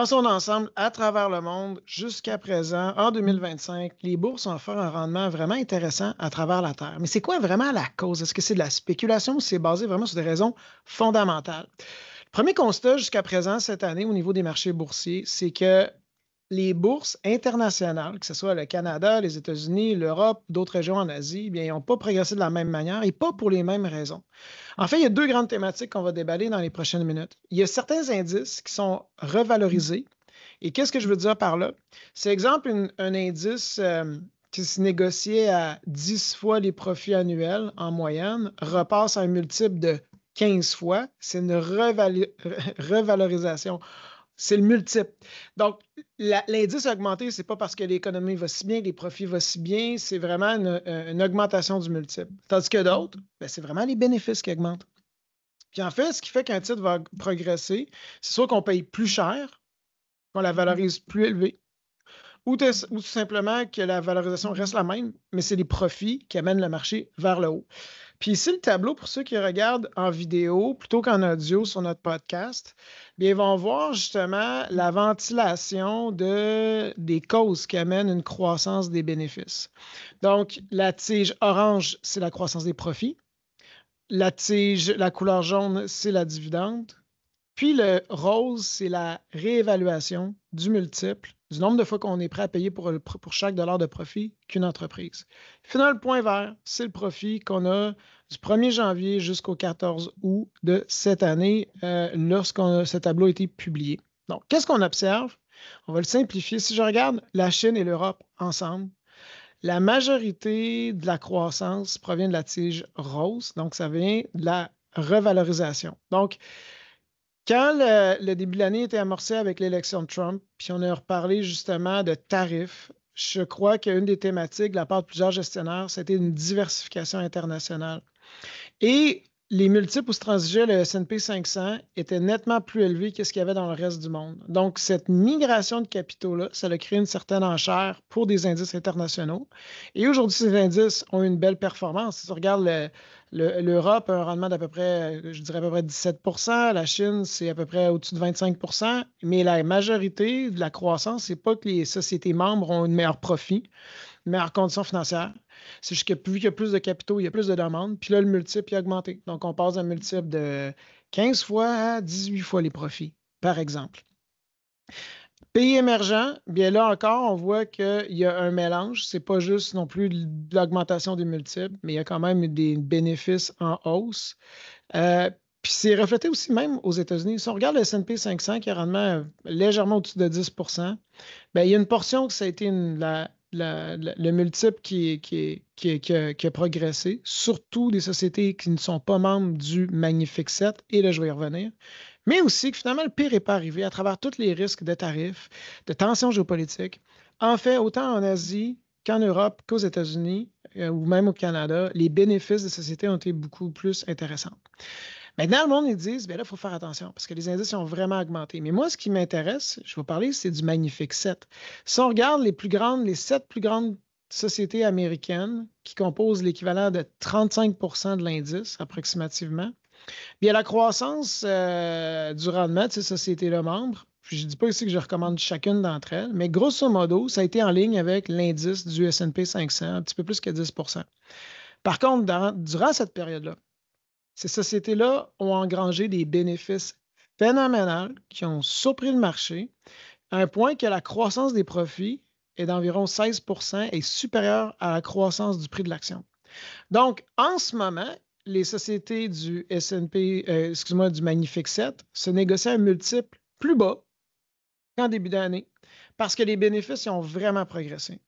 Dans son ensemble, à travers le monde, jusqu'à présent, en 2025, les bourses ont offert un rendement vraiment intéressant à travers la Terre. Mais c'est quoi vraiment la cause? Est-ce que c'est de la spéculation ou c'est basé vraiment sur des raisons fondamentales? Le premier constat jusqu'à présent cette année au niveau des marchés boursiers, c'est que les bourses internationales, que ce soit le Canada, les États-Unis, l'Europe, d'autres régions en Asie, bien, ils n'ont pas progressé de la même manière et pas pour les mêmes raisons. En fait, il y a deux grandes thématiques qu'on va déballer dans les prochaines minutes. Il y a certains indices qui sont revalorisés. Et qu'est-ce que je veux dire par là? C'est exemple un indice qui se négociait à 10 fois les profits annuels en moyenne, repasse à un multiple de 15 fois. C'est une revalorisation. C'est le multiple. Donc, l'indice a augmenté, ce n'est pas parce que l'économie va si bien, que les profits vont si bien, c'est vraiment une augmentation du multiple. Tandis que d'autres, ben, c'est vraiment les bénéfices qui augmentent. Puis en fait, ce qui fait qu'un titre va progresser, c'est soit qu'on paye plus cher, qu'on la valorise plus élevée, ou tout simplement que la valorisation reste la même, mais c'est les profits qui amènent le marché vers le haut. Puis ici, le tableau, pour ceux qui regardent en vidéo plutôt qu'en audio sur notre podcast, bien, ils vont voir justement la ventilation des causes qui amènent une croissance des bénéfices. Donc, la tige orange, c'est la croissance des profits. La tige, la couleur jaune, c'est la dividende. Puis le rose, c'est la réévaluation du multiple, du nombre de fois qu'on est prêt à payer pour chaque dollar de profit qu'une entreprise. Finalement, le point vert, c'est le profit qu'on a du 1er janvier jusqu'au 14 août de cette année, lorsque ce tableau a été publié. Donc, qu'est-ce qu'on observe? On va le simplifier. Si je regarde la Chine et l'Europe ensemble, la majorité de la croissance provient de la tige rose, donc ça vient de la revalorisation. Donc, quand le début de l'année était amorcé avec l'élection de Trump, puis on a reparlé justement de tarifs, je crois qu'une des thématiques de la part de plusieurs gestionnaires, c'était une diversification internationale. Et les multiples où se transigeait le S&P 500 étaient nettement plus élevés que ce qu'il y avait dans le reste du monde. Donc, cette migration de capitaux-là, ça a créé une certaine enchère pour des indices internationaux. Et aujourd'hui, ces indices ont une belle performance. Si tu regardes l'Europe a un rendement d'à peu près, je dirais à peu près 17 %. La Chine, c'est à peu près au-dessus de 25 %. Mais la majorité de la croissance, c'est pas que les sociétés membres ont une meilleure profit, une meilleure condition financière. C'est juste que vu qu'il y a plus de capitaux, il y a plus de demandes. Puis là, le multiple a augmenté. Donc, on passe d'un multiple de 15 fois à 18 fois les profits, par exemple. Pays émergents, bien là encore, on voit qu'il y a un mélange. Ce n'est pas juste non plus de l'augmentation des multiples, mais il y a quand même des bénéfices en hausse. Puis c'est reflété aussi même aux États-Unis. Si on regarde le S&P 500 qui a un rendement légèrement au-dessus de 10 %, bien, il y a une portion que ça a été le multiple qui a progressé, surtout des sociétés qui ne sont pas membres du Magnifique 7, et là, je vais y revenir. Mais aussi que finalement, le pire n'est pas arrivé à travers tous les risques de tarifs, de tensions géopolitiques. En fait, autant en Asie qu'en Europe, qu'aux États-Unis ou même au Canada, les bénéfices des sociétés ont été beaucoup plus intéressants. Maintenant, le monde, ils disent, bien là, il faut faire attention parce que les indices ont vraiment augmenté. Mais moi, ce qui m'intéresse, je vais vous parler, c'est du Magnifique 7. Si on regarde les 7 plus grandes sociétés américaines qui composent l'équivalent de 35 % de l'indice, approximativement, bien la croissance du rendement de ces sociétés-là membres, puis je ne dis pas ici que je recommande chacune d'entre elles, mais grosso modo, ça a été en ligne avec l'indice du S&P 500, un petit peu plus que 10 %. Par contre, durant cette période-là, ces sociétés-là ont engrangé des bénéfices phénoménaux qui ont surpris le marché à un point que la croissance des profits est d'environ 16 % et supérieure à la croissance du prix de l'action. Donc, en ce moment, les sociétés du S&P, du Magnifique 7 se négocient un multiple plus bas qu'en début d'année parce que les bénéfices ont vraiment progressé.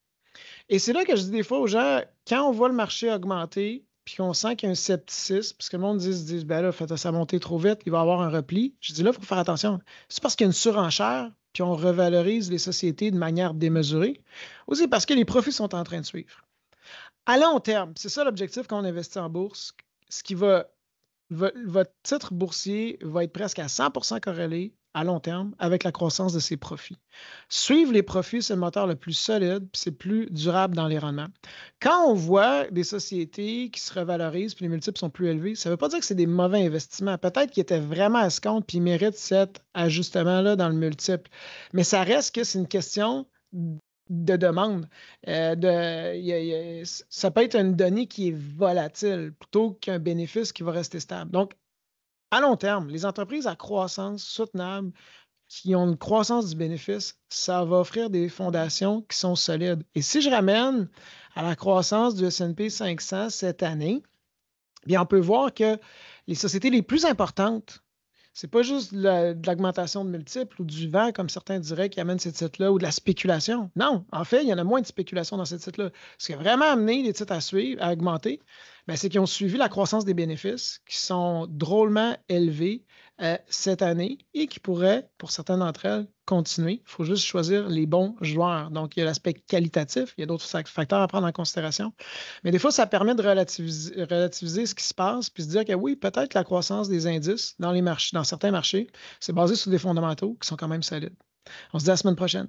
Et c'est là que je dis des fois aux gens, quand on voit le marché augmenter, puis qu'on sent qu'il y a un scepticisme, parce que le monde dit ben là, ça monter trop vite, il va y avoir un repli. Je dis là, il faut faire attention. C'est parce qu'il y a une surenchère, puis on revalorise les sociétés de manière démesurée. Aussi parce que les profits sont en train de suivre. À long terme, c'est ça l'objectif quand on investit en bourse, ce qui votre titre boursier va être presque à 100 % corrélé à long terme avec la croissance de ses profits. Suivre les profits, c'est le moteur le plus solide, puis c'est plus durable dans les rendements. Quand on voit des sociétés qui se revalorisent, puis les multiples sont plus élevés, ça ne veut pas dire que c'est des mauvais investissements. Peut-être qu'ils étaient vraiment à ce compte, puis ils méritent cet ajustement-là dans le multiple. Mais ça reste que c'est une question de demande. Ça peut être une donnée qui est volatile plutôt qu'un bénéfice qui va rester stable. Donc, à long terme, les entreprises à croissance soutenable qui ont une croissance du bénéfice, ça va offrir des fondations qui sont solides. Et si je ramène à la croissance du S&P 500 cette année, bien, on peut voir que les sociétés les plus importantes, ce n'est pas juste de l'augmentation de multiples ou du vent, comme certains diraient, qui amène ces titres-là, ou de la spéculation. Non, en fait, il y en a moins de spéculation dans ces titres-là. Ce qui a vraiment amené les titres à suivre, à augmenter, c'est qu'ils ont suivi la croissance des bénéfices qui sont drôlement élevés cette année et qui pourraient, pour certaines d'entre elles, continuer. Il faut juste choisir les bons joueurs. Donc, il y a l'aspect qualitatif, il y a d'autres facteurs à prendre en considération. Mais des fois, ça permet de relativiser ce qui se passe puis se dire que oui, peut-être la croissance des indices dans les marchés, dans certains marchés, c'est basé sur des fondamentaux qui sont quand même solides. On se dit à la semaine prochaine.